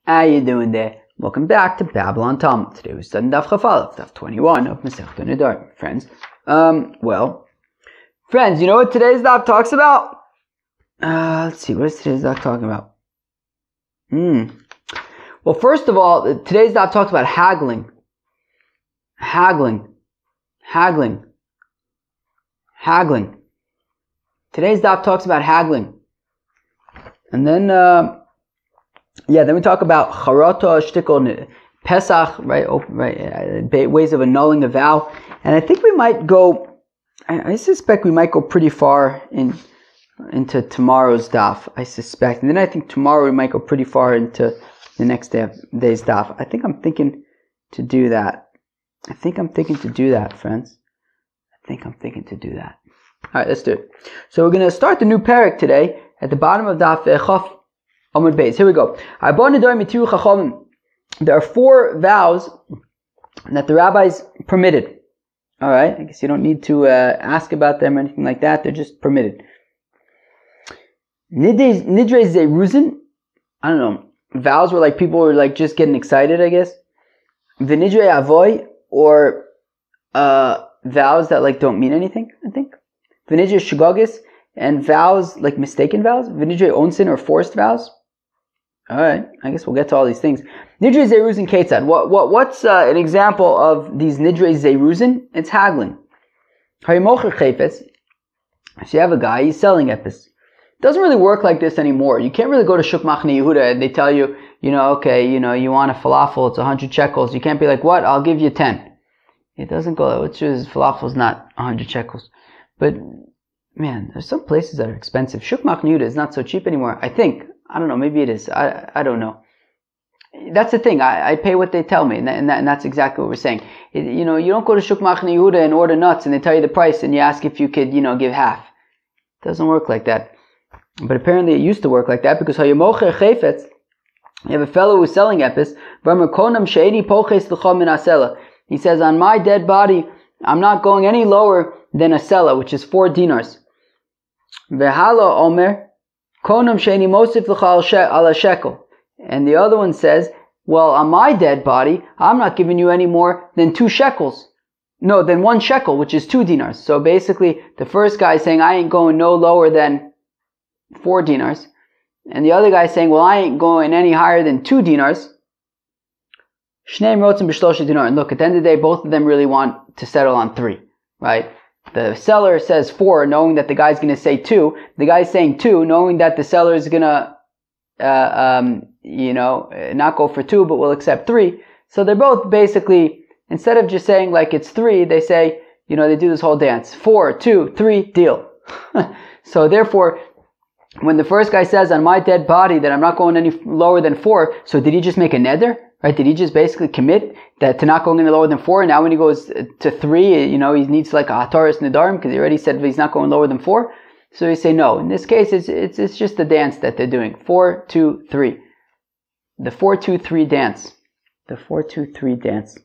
How you doing there? Welcome back to Babylon Talmud. Today we're studying Daf Chafalef, Daf 21 of Masechta Nedarim. Friends, friends, you know what today's Daf talks about? Let's see, what is today's Daf talking about? Well, first of all, today's Daf talks about haggling. Today's Daf talks about haggling. And then, then we talk about charata, shtikol, Pesach, ways of annulling a vow. And I think we might go, I suspect we might go pretty far into tomorrow's daf, I suspect. And then I think tomorrow we might go pretty far into the next day's daf. I think I'm thinking to do that. Friends. Alright, let's do it. So we're going to start the new parak today at the bottom of daf Chaf Amud Beis. Here we go. There are 4 vows that the rabbis permitted. Alright, I guess you don't need to ask about them or anything like that. They're just permitted. Nidre Zeruzin, I don't know, vows where like people were like just getting excited, I guess. Vinidre Avoy, or vows that like don't mean anything, I think. Vinidre Shugagis, and vows like mistaken vows. Vinidre Onsin, or forced vows. Alright, I guess we'll get to all these things. Nidre Zeruzin Ketzad. What's an example of these Nidre Zeruzin? It's haggling. Hayimocher Chayfetz. So you have a guy, he's selling epis. It doesn't really work like this anymore. You can't really go to Shuk Machne Yehuda and they tell you, you want a falafel, it's 100 shekels. You can't be like, what? I'll give you 10. It doesn't go, which is, falafel's not 100 shekels. But, man, there's some places that are expensive. Shuk Machne Yehuda is not so cheap anymore, I think. I don't know, maybe it is. I don't know. That's the thing. I pay what they tell me, and that's exactly what we're saying. You don't go to Shuk Machne Yehuda and order nuts, and they tell you the price, and you ask if you could, give half. It doesn't work like that. But apparently it used to work like that, because Hayamocher Chayfetz, you have a fellow who's selling epis, he says, on my dead body, I'm not going any lower than a sela, which is 4 dinars. Vehala Omer, Konam Sheni Mosif ala shekel. And the other one says, well, on my dead body, I'm not giving you any more than 2 shekels. No, than 1 shekel, which is 2 dinars. So basically, the first guy is saying, I ain't going no lower than 4 dinars. And the other guy is saying, well, I ain't going any higher than 2 dinars. Shneim rotzim b'shlosha dinar. And look, at the end of the day, both of them really want to settle on 3, right? The seller says 4, knowing that the guy's going to say 2. The guy's saying 2, knowing that the seller is going to, not go for 2, but will accept 3. So they're both basically, instead of just saying like it's 3, they say, they do this whole dance. 4, 2, 3, deal. So therefore, when the first guy says on my dead body that I'm not going any lower than 4, so did he just make a neder? Right? Did he just basically commit that to not going any lower than 4? And now when he goes to 3, he needs like a hataris nedarim because he already said he's not going lower than 4. So you say no. In this case, it's just a dance that they're doing. 4, 2, 3. The 4, 2, 3 dance. The 4, 2, 3 dance.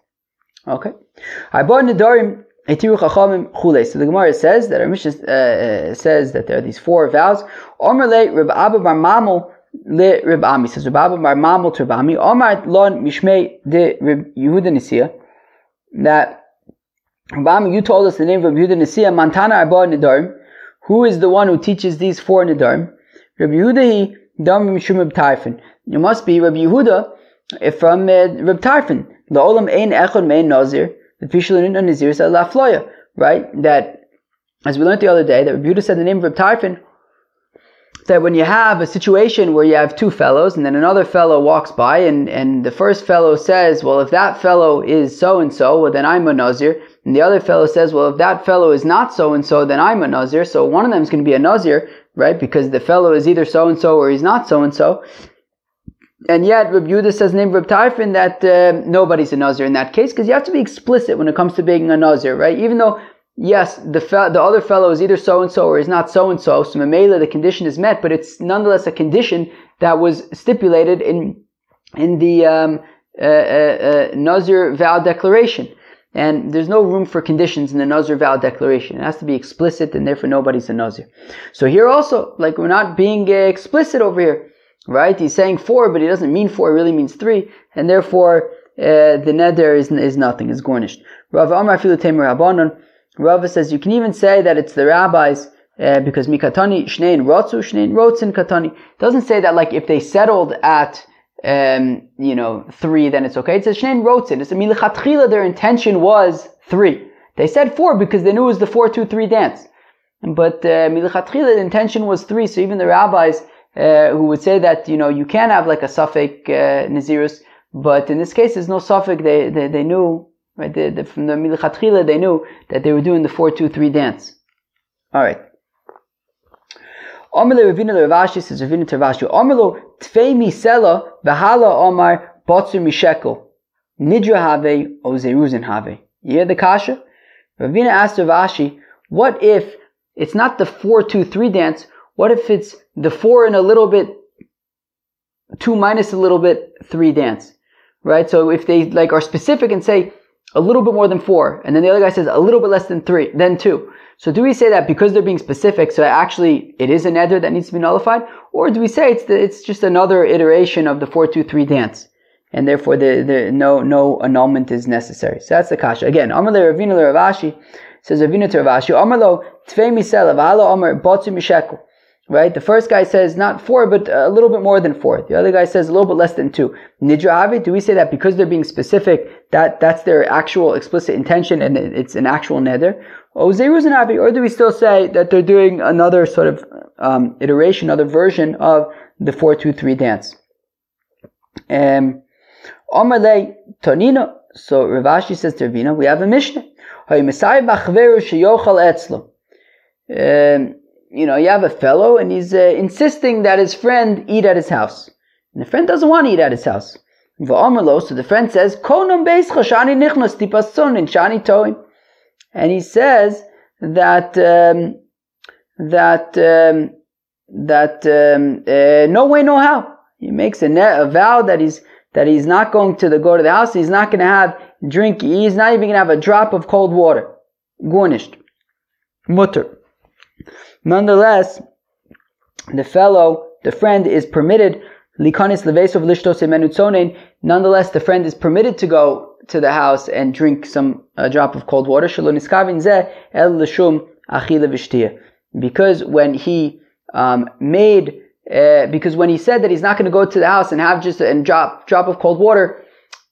Okay. I bought Nedarim. So the Gemara says that our Mishnah says that there are these 4 vows. Omer le Reb Abba bar Mamel le Reb Ami. Says Reb Abba bar Mamel to Reb Ami. Omar lon mishmei de Reb Yehuda Nisia. That Reb Ami, you told us the name of Reb Yehuda Nisia. Mantana Arba Nedarim. Who is the one who teaches these 4 Nedarim? Reb Yehuda hi dam mishum Reb Tarfon. You must be Reb Yehuda from Reb Tarfon. La'olam ein echad mein nazir. Right? That, as we learned the other day, that Rabbi Yehuda said the name of Reb Tarfon, that when you have a situation where you have 2 fellows, and then another fellow walks by, and the first fellow says, well, if that fellow is so-and-so, well, then I'm a nazir. And the other fellow says, well, if that fellow is not so-and-so, then I'm a nazir. So one of them is going to be a nazir, right? Because the fellow is either so-and-so or he's not so-and-so. And yet, Reb Yehuda says the name of Reb Tarfon that nobody's a nazir in that case, because you have to be explicit when it comes to being a nazir, right? Even though, yes, the other fellow is either so-and-so or is not so-and-so, so Mamela, the condition is met, but it's nonetheless a condition that was stipulated in the nazir vow declaration. And there's no room for conditions in the nazir vow declaration. It has to be explicit, and therefore nobody's a nazir. So here also, like, we're not being explicit over here. right? He's saying 4, but he doesn't mean 4, it really means 3, and therefore the neder is nothing, is garnished. Rav Amar Filu Temer Rabbanon. Rava says you can even say that it's the rabbis because mikatani shnein rotzu shnein rotzin katani. It doesn't say that like if they settled at 3, then it's okay. It says shnein rotzin. It's milichatchila their intention was 3. They said 4 because they knew it was the 4-2-3 dance. But milichatchila the intention was 3. So even the rabbis who would say that you can have like a suffix nazirus, but in this case there's no suffix. They knew. Right, from the milichatchila, they knew that they were doing the 4-2-3 dance. All right. Amrle Ravina Ravashi says Ravina Ravashi. Amrlo tfei misela v'hala Omar botzer mishekel nidra have o zeruzin have. You hear the kasha? Ravina asked Ravashi, what if it's not the 4-2-3 dance? What if it's the 4 and a little bit, 2 minus a little bit, 3 dance? Right. So if they like are specific and say a little bit more than 4, and then the other guy says a little bit less than 3, then 2. So do we say that because they're being specific, so actually it is a neder that needs to be nullified? Or do we say it's just another iteration of the 4-2-3 dance, and therefore no annulment is necessary? So that's the kasha. Again, Amar le Ravina le Ravashi, says Ravina to Ravashi, Amar lo tvei misela v'hala Amar botzu mishekel. Right? The first guy says not 4, but a little bit more than 4. The other guy says a little bit less than 2. Nidra Avi, do we say that because they're being specific, that's their actual explicit intention and it's an actual neder? Or do we still say that they're doing another sort of iteration, another version of the 4-2-3 dance? Omalei Tonino. So Ravashi says to Ravina, we have a Mishnah. You have a fellow and he's insisting that his friend eat at his house. And the friend doesn't want to eat at his house. So the friend says, and he says that no way, no how. He makes a vow that he's not going to go to the house. He's not going to have drink. He's not even going to have a drop of cold water. Gornished. Mutter. Nonetheless, the friend is permitted. Nonetheless, the friend is permitted to go to the house and drink a drop of cold water. Because when he because when he said that he's not going to go to the house and have just a drop of cold water,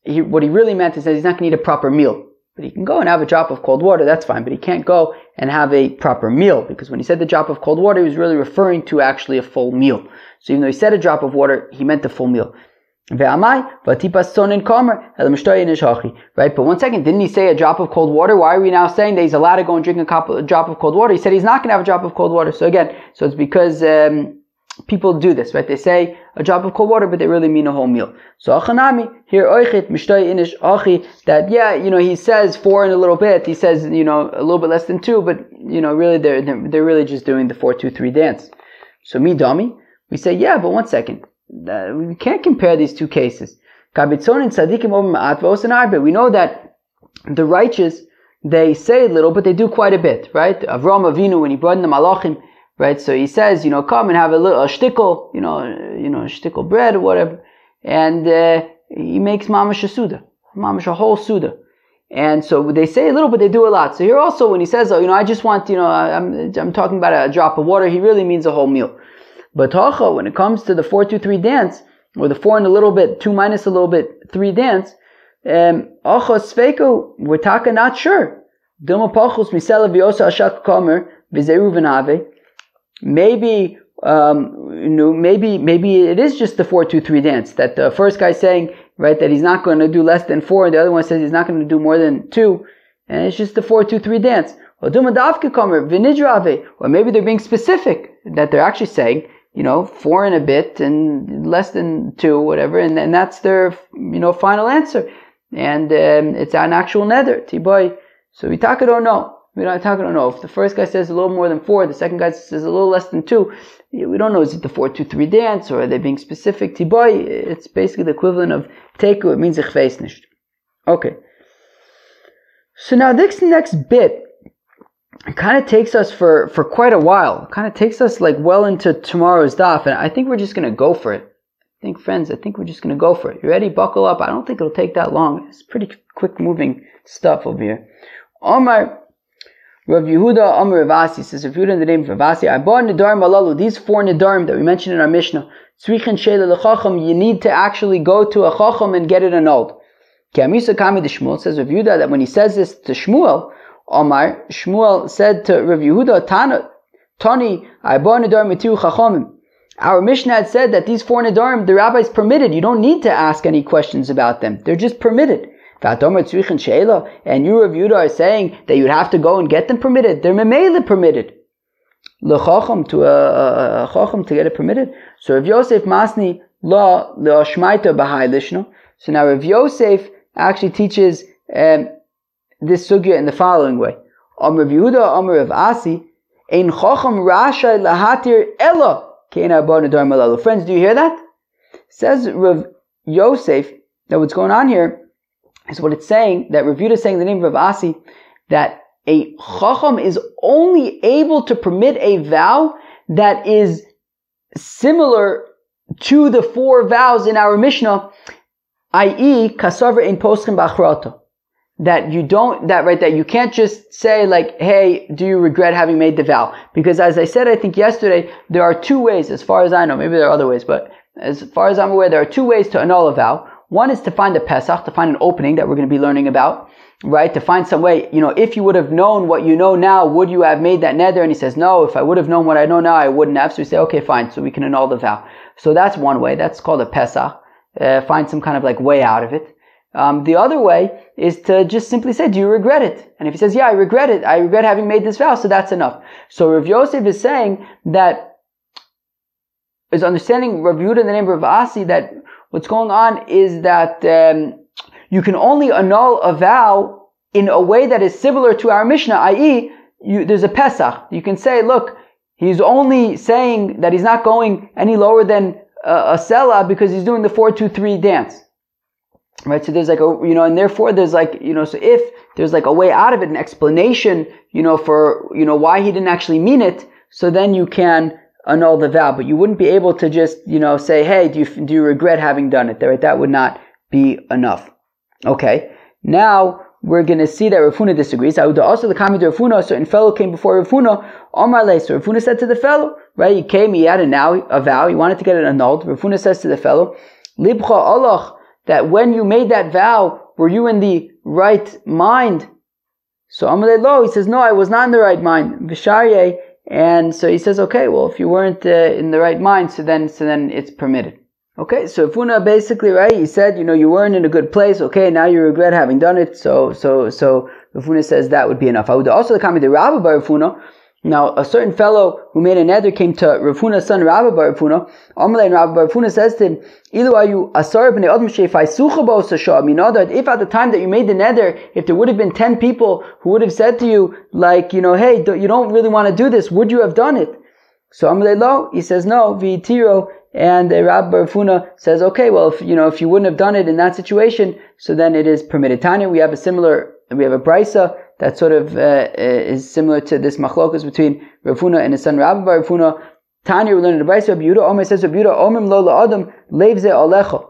what he really meant is that he's not going to eat a proper meal. But he can go and have a drop of cold water, that's fine. But he can't go and have a proper meal, because when he said the drop of cold water, he was really referring to actually a full meal. So even though he said a drop of water, he meant the full meal. Right? But 1 second, didn't he say a drop of cold water? Why are we now saying that he's allowed to go and drink a drop of cold water? He said he's not going to have a drop of cold water. So again, it's because people do this, right? They say a drop of cold water, but they really mean a whole meal. So achanami here oichet mishtoi inish achi, that he says 4 and a little bit. He says a little bit less than 2, but really they're really just doing the 4-2-3 dance. So me dummy, we say but 1 second, we can't compare these two cases. We know that the righteous, they say little, but they do quite a bit, right? Avram Avinu, when he brought in the malachim, right? So he says, come and have a shtickle, shtickle bread or whatever. And he makes mamash a suda, mamash a whole suda. And so they say a little, but they do a lot. So here also, when he says, I just want, I'm talking about a drop of water, he really means a whole meal. But when it comes to the 4-2-3 dance, or the 4 and a little bit, 2 minus a little bit, 3 dance, we're talking not sure. Maybe it is just the 4-2-3 dance, that the first guy's saying, right, that he's not going to do less than 4, and the other one says he's not going to do more than 2, and it's just the 4-2-3 dance. Or maybe they're being specific, that they're actually saying, 4 and a bit and less than 2, whatever, and that's their, final answer. And it's an actual neder, tiboy. So we don't know. If the first guy says a little more than 4, the second guy says a little less than 2, we don't know, is it the 4-2-3 dance, or are they being specific? Tiboy, it's basically the equivalent of teku, it means ich weiß nicht. Okay. So now this next bit, it kind of takes us for quite a while. It kind of takes us well into tomorrow's daf, and I think we're just going to go for it. think, friends, we're just going to go for it. You ready? Buckle up. I don't think it'll take that long. It's pretty quick moving stuff over here. Omar Rav Yehuda Amar Rav Asi says, Rav Yehuda in the name of Rav Asi, I bought Nedarim alalu, these 4 Nedarim that we mentioned in our Mishnah, tzrichin sheila lechacham, you need to actually go to a chacham and get it annulled. Ki amisa kami de Shmuel, says Rav Yehuda, that when he says this to Shmuel, Omar, Shmuel said to Rav Yehuda, Tani, I bought Nedarim mitiu chachamim. Our Mishnah had said that these 4 Nedarim, the rabbis permitted. You don't need to ask any questions about them. They're just permitted. And you, Rav Yehuda, are saying that you'd have to go and get them permitted. They're memele permitted. L'chacham, to a chacham to get it permitted. So Rav Yosef Masni la le'ashmaita b'hai lishno. So now Rav Yosef actually teaches this sugya in the following way. Rav Yehuda, Amar Rav Asi, ein chacham rashay lahatir ella. Friends, do you hear that? Says Rav Yosef that what's going on here is what it's saying, that Rav Yehuda is saying in the name of Rav Asi, that a chacham is only able to permit a vow that is similar to the 4 vows in our Mishnah, i.e., kasaver ein poschim b'achrata. That you can't just say like, hey, do you regret having made the vow? Because as I said, I think yesterday, there are 2 ways, as far as I know, maybe there are other ways, but as far as I'm aware, there are 2 ways to annul a vow. One is to find a Pesach, to find an opening that we're going to be learning about, right? To find some way, if you would have known what you know now, would you have made that neder? And he says, no, if I would have known what I know now, I wouldn't have. So we say, okay, fine, so we can annul the vow. So that's one way, that's called a Pesach. Find some kind of like way out of it. The other way is to just simply say, do you regret it? And if he says, yeah, I regret it. I regret having made this vow, so that's enough. So Rav Yosef is saying that, is understanding Rav Yehuda in the name of Rav Asi, that what's going on is that you can only annul a vow in a way that is similar to our Mishnah, i.e., there's a Pesach. You can say, look, he's only saying that he's not going any lower than a Selah because he's doing the 4-2-3 dance. Right, so there's like and therefore there's like, so if there's like a way out of it, an explanation, for, why he didn't actually mean it, so then you can annul the vow, but you wouldn't be able to just, say, hey, do you regret having done it? Right, that would not be enough. Okay, now we're going to see that Rav Huna disagrees. I would also the comment of Rav Huna, a certain fellow came before Rav Huna, Omar Le, so Rav Huna said to the fellow, right, he came, he had a vow, he wanted to get it annulled. Rav Huna says to the fellow, Libcha Allah, that when you made that vow, were you in the right mind? So Amalei Lo, he says, no, I was not in the right mind. Visharye, and so he says, okay, well, if you weren't in the right mind, so then it's permitted. Okay, so Funa basically, right, he said, you weren't in a good place, okay, now you regret having done it, so Funa says that would be enough. I would also the comment of Rabba bar Funa. Now, a certain fellow who made a neder came to Rav Huna's son Rabba bar Funa. Amalei, and Rabba bar Funa says to him, Ilu ayu asar b'nei adam sheifaysucha bo sashah. That if at the time that you made the neder, if there would have been 10 people who would have said to you, like, hey, you don't really want to do this, would you have done it? So Amalei Lo, he says no, v'itiro, and Rabba bar Funa says, okay, well, if you wouldn't have done it in that situation, so then it is permitted. Tanya, we have a brisa that sort of is similar to this machlokas between Rav Huna and his son Rabba bar Funa. Tanya, we learned in the brisa, Rabbi Yehuda Omer says, Rabbi Yehuda Omer lo la'adam lev ze alecha.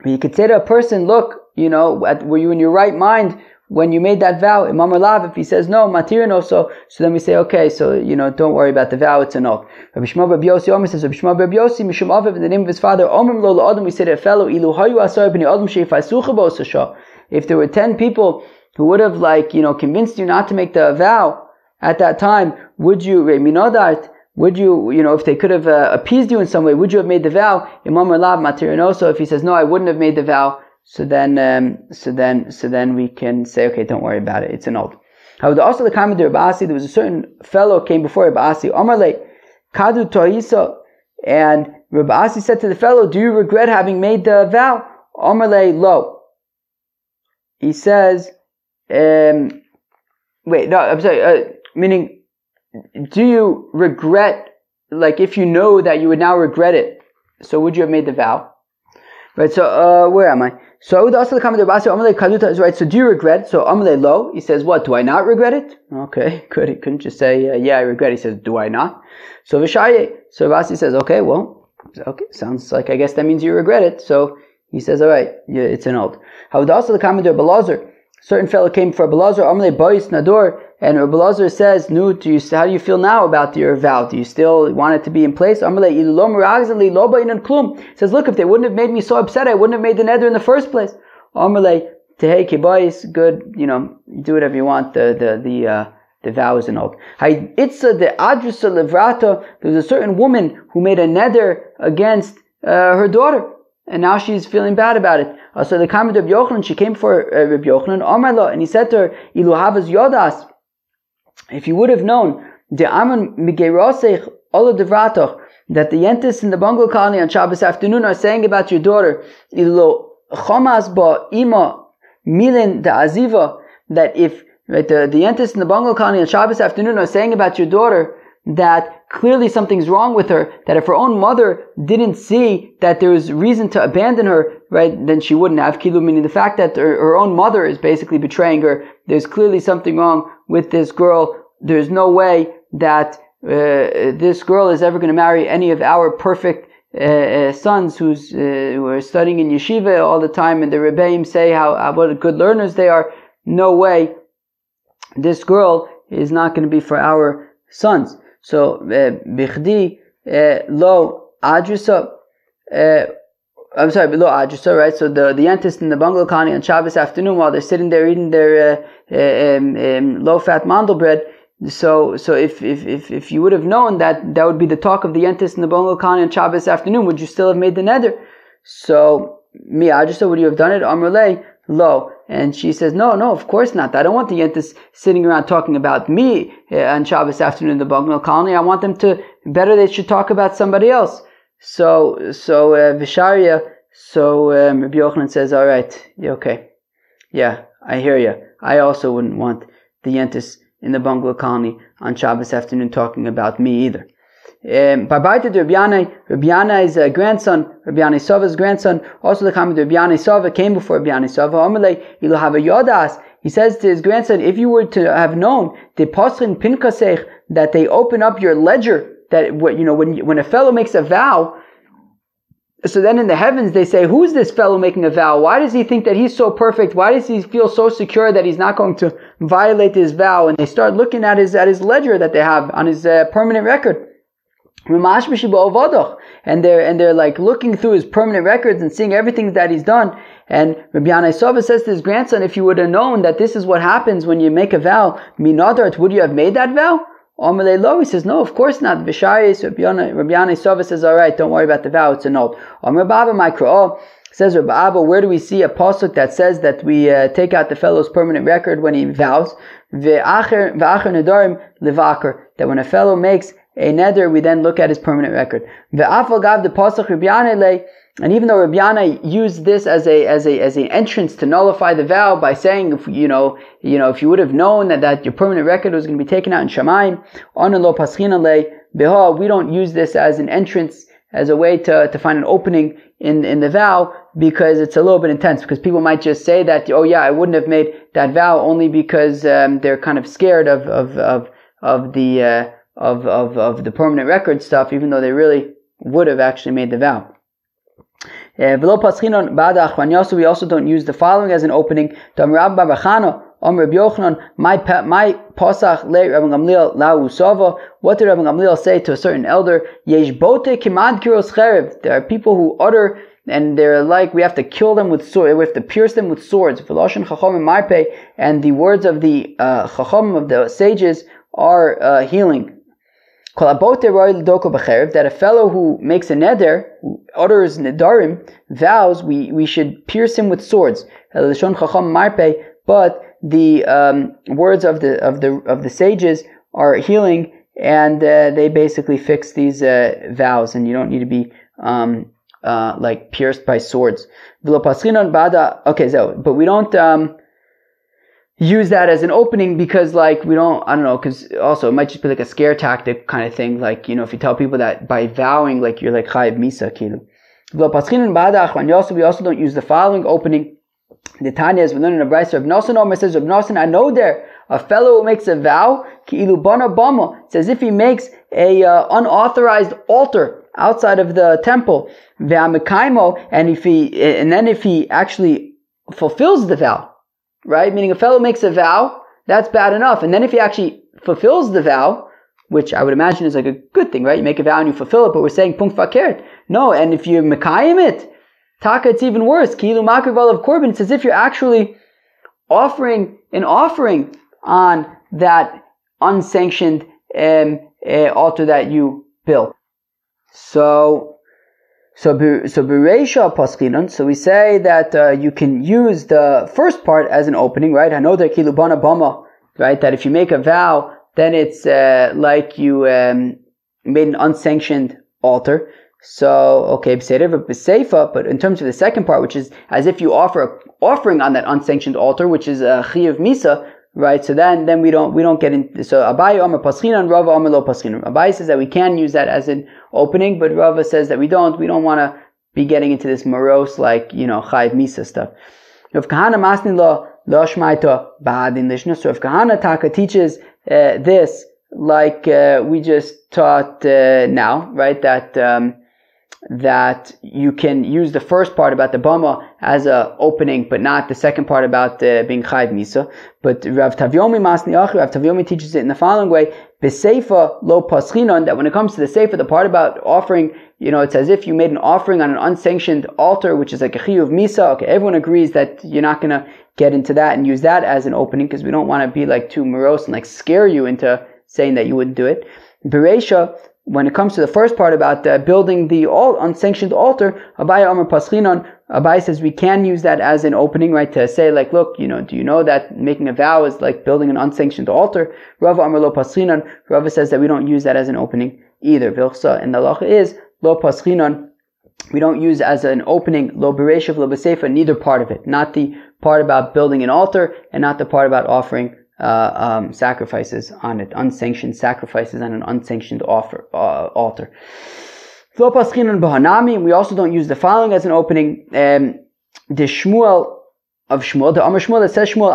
You could say to a person, look, were you in your right mind when you made that vow? Imam Alav, if he says no, matirino, so then we say, okay, so, don't worry about the vow, it's a no. Rabbi Shmuel bar Yossi Omer says, Rabbi Shmuel bar Yossi, Mishum Aviv, in the name of his father, Omer lo la'adam, we say to a fellow, ilu hayu asar b'nei adam sheifaysucha bo sashah. If there were 10 people who would have convinced you not to make the vow at that time, would you, if they could have appeased you in some way, would you have made the vow? Imam Alav matirinoso, if he says no, I wouldn't have made the vow, so then we can say, okay, don't worry about it, it's annulled. However, also the comment of Rabbi Asi, there was a certain fellow came before Rabbi Asi, Amarle, Kadu Toisa, and Rabbi Asi said to the fellow, do you regret having made the vow? Amarle Lo. He says, meaning, do you regret, if you know that you would now regret it, so would you have made the vow? Right, so, where am I? So, I would also comment of Rabbi Amalei Kaduta is right, so do you regret? So, Amalei Lo, he says, what, do I not regret it? Okay, good, he couldn't just say, yeah, I regret it. He says, do I not? So, Vishaye, so Rabbi says, okay, well, Okay, sounds like, I guess that means you regret it. So he says, all right, yeah, it's annulled. How would also the comment of Belazar? Certain fellow came for Belazar, Amle Bois Nador, and Belazar says, "No, how do you feel now about your vow? Do you still want it to be in place?" Amle Ilom Ragzali Loba Inan Klum says, "Look, if they wouldn't have made me so upset, I wouldn't have made the neder in the first place." Amle Tehei Kibais, good, do whatever you want. The vow is annulled. Itza the Adrusa Levrata. There was a certain woman who made a neder against her daughter, and now she's feeling bad about it. So the comment of Yochanan, she came for Reb Yochanan, Amarla, and he said to her, Ilu havas yodas, if you would have known, the Aman Migeirosech Ola Devratach, that the Yentis in the bungalow colony on Shabbos afternoon are saying about your daughter, Ilu Chomas ba Ima Milin da Aziva, that if the Yentis in the bungalow colony on Shabbos afternoon are saying about your daughter that clearly something's wrong with her, that if her own mother didn't see that there was reason to abandon her, right, then she wouldn't have. Kilu, meaning the fact that her own mother is basically betraying her. There's clearly something wrong with this girl. There's no way that this girl is ever going to marry any of our perfect sons who are studying in yeshiva all the time, and the Rebbeim say what good learners they are. No way. This girl is not going to be for our sons. So, bichdi lo adrusa. I'm sorry, lo adrusa, right? So the Yentis in the bungalow colony on Shabbos afternoon, while they're sitting there eating their low-fat mandel bread. So if you would have known that would be the talk of the Yentis in the bungalow colony on Shabbos afternoon, would you still have made the neder? So mi adrusa, would you have done it? Amrulei lo. And she says, no, of course not. I don't want the Yentis sitting around talking about me on Shabbos afternoon in the bungalow colony. I want them they should talk about somebody else. So Visharia, Rabbi Yochanan says, all right, okay. Yeah, I hear you. I also wouldn't want the Yentis in the bungalow colony on Shabbos afternoon talking about me either. Barbaita de Rabbi Yanai's grandson, Rabbi Yanai Sova's grandson, also the comment of Rabbi Yanai Sova came before Rabbi Yanai Sova. Amalei ilu have a yodas. He says to his grandson, if you were to have known the posrin pinkasech, that they open up your ledger, that when a fellow makes a vow, so then in the heavens they say, who's this fellow making a vow? Why does he think that he's so perfect? Why does he feel so secure that he's not going to violate his vow? And they start looking at his ledger that they have on his permanent record. And they're like looking through his permanent records and seeing everything that he's done. And Rabbi Yanai Sova says to his grandson, if you would have known that this is what happens when you make a vow, minadart, would you have made that vow? Amalei lo, he says, no, of course not. B'shayis, Rabbi Yanai Sova says, all right, don't worry about the vow, it's annulled. Amar Baba Maikra'ah, says Rabbi Abba, where do we see a pasuk that says that we take out the fellow's permanent record when he vows? Ve'acher nedarim levaker, that when a fellow makes a neder, we then look at his permanent record. Ve'afal gav the pasuk Rabbi Yanai, and even though Rabbi Yanai used this as an entrance to nullify the vow by saying, if you would have known that your permanent record was going to be taken out in Shamayim, on lo paschina le beha, we don't use this as an entrance, as a way to find an opening in the vow, because it's a little bit intense, because people might just say that, oh yeah, I wouldn't have made that vow only because they're kind of scared of the permanent record stuff, even though they really would have actually made the vow. We also don't use the following as an opening. My pasach le Rabbi Gamliel lau sava. What did Rabbi Gamliel say to a certain elder? Yesh bote kimad kiros cherev. There are people who utter, and they're like, we have to kill them with sword. We have to pierce them with swords. And the words of the chacham, of the sages, are healing. That a fellow who makes a neder, who utters nedarim, vows, we should pierce him with swords. But the words of the sages are healing, and they basically fix these vows, and you don't need to be like pierced by swords. Okay, so but we don't use that as an opening, because because also it might just be like a scare tactic kind of thing, like, if you tell people that by vowing, like, you're like chayiv misa kilu. We also don't use the following opening. The Tanya, as we learn in the Brayso, Reb Nosson says, Reb Nosson, I know there a fellow who makes a vow, ki'ilu bana bama, it's as if he makes a unauthorized altar outside of the temple, and then if he actually fulfills the vow, right? Meaning a fellow makes a vow, that's bad enough. And then if he actually fulfills the vow, which I would imagine is like a good thing, right? You make a vow and you fulfill it, but we're saying punkt fakert. No, and if you mekayim it, taka, it's even worse. Ki'ilu makriv olav korban. It's as if you're actually offering an offering on that unsanctioned altar that you built. So bereisha paskinon. So we say that you can use the first part as an opening, right? I know that ki'ilu bana bama, right? That if you make a vow, then it's like you made an unsanctioned altar. So, okay, but in terms of the second part, which is as if you offer an offering on that unsanctioned altar, which is a chiyuv misa, right? So then we don't get into. So Abaye Omer Paschinan, Rava Omer Lo Paschinan. Abaye says that we can use that as an opening, but Rava says that we don't want to be getting into this morose, like, chiyuv misa stuff. If Kahana Masni Lo Shmaito Ba'adin Lishna. So if Kahana Taka teaches this, like we just taught now, right? That you can use the first part about the bama as a opening, but not the second part about being chayv misa. But Rav Tavyomi Masni Achi, Rav Tavyomi teaches it in the following way: B'seifa lo paschinon. That when it comes to the seifa, the part about offering, it's as if you made an offering on an unsanctioned altar, which is like a chiyuv misa. Okay, everyone agrees that you're not going to get into that and use that as an opening, because we don't want to be like too morose and like scare you into saying that you wouldn't do it. Bereisha, when it comes to the first part about building the unsanctioned altar, Abaye Omer Paschinon, Abaye says we can use that as an opening, right? To say like, look, do you know that making a vow is like building an unsanctioned altar? Rava Omer Lo Paschinon, Rava says that we don't use that as an opening either. Vilchsa, and the halacha is Lo Paschinon, we don't use as an opening Lo Bereisha, Lo Besefa, neither part of it. Not the part about building an altar, and not the part about offering sacrifices on it, unsanctioned sacrifices on an unsanctioned altar. And we also don't use the following as an opening. The Shmuel of Shmuel, the Amar Shmuel that says Shmuel,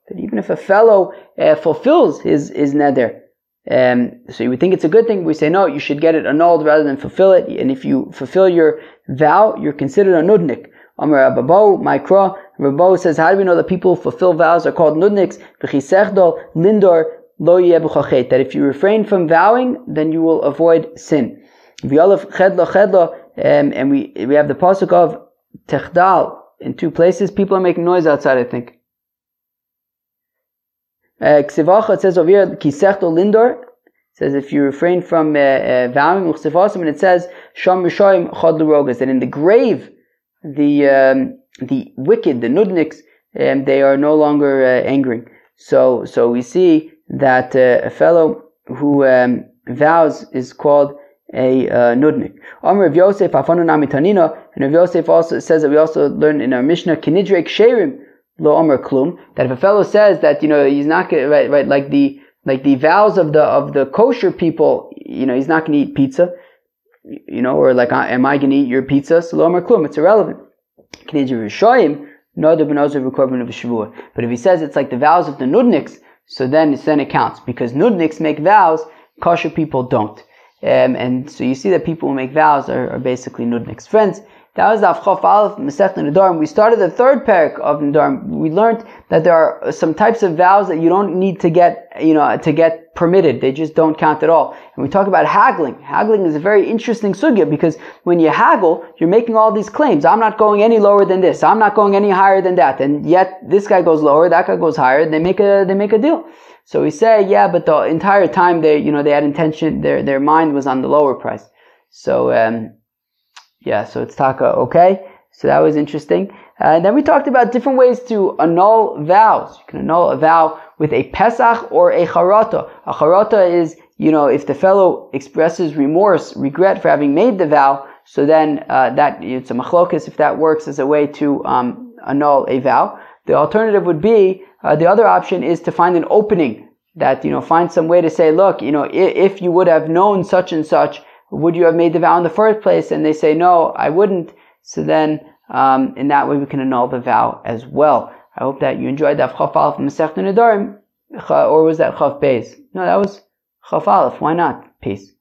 that even if a fellow fulfills his neder, so you would think it's a good thing. We say no, you should get it annulled rather than fulfill it. And if you fulfill your vow, you're considered a nudnik. Amar Ababo, Maikra. Rabbo says, how do we know that people who fulfill vows are called nudniks? That if you refrain from vowing, then you will avoid sin. And we have the pasuk of Techdal in two places. People are making noise outside, I think. Ksivacha, it says over here, Kisechdo Lindor. It says if you refrain from vowing, and it says Sham Rishoyim Chod L'Rogas, that in the grave, the wicked, the nudniks, they are no longer angering. So we see that a fellow who vows is called a nudnik. Amar Rav Yosef Afanu Nami Tanina, and Rav Yosef also says that we also learn in our Mishnah Kinidrek Sherim Lo Amar Klum, that if a fellow says that he's not gonna, right like the vows of the kosher people, he's not going to eat pizza, or like, am I going to eat your pizza? So Lo Amar Klum, it's irrelevant. But if he says it's like the vows of the nudniks, so then it counts, because nudniks make vows, kosher people don't. And so you see that people who make vows are basically nudniks. Friends, that was the Chaf Aleph Masechet Nedarim. We started the third parak of Nedarim. We learned that there are some types of vows that you don't need to get permitted. They just don't count at all. And we talk about haggling. Haggling is a very interesting sugya, because when you haggle, you're making all these claims. I'm not going any lower than this. I'm not going any higher than that. And yet this guy goes lower, that guy goes higher. They make a deal. So we say, yeah, but the entire time they had intention. Their mind was on the lower price. So so it's taka, okay? So that was interesting. And then we talked about different ways to annul vows. You can annul a vow with a pesach or a charata. A charata is, if the fellow expresses regret for having made the vow, so then that it's a machlokas if that works as a way to annul a vow. The alternative would be, the other option is to find an opening, that, find some way to say, look, if you would have known such and such, would you have made the vow in the first place? And they say, no, I wouldn't. So then, in that way, we can annul the vow as well. I hope that you enjoyed that Chaf Aleph from Masechet Nedarim. Or was that Chaf Beis? No, that was Chaf Aleph. Why not? Peace.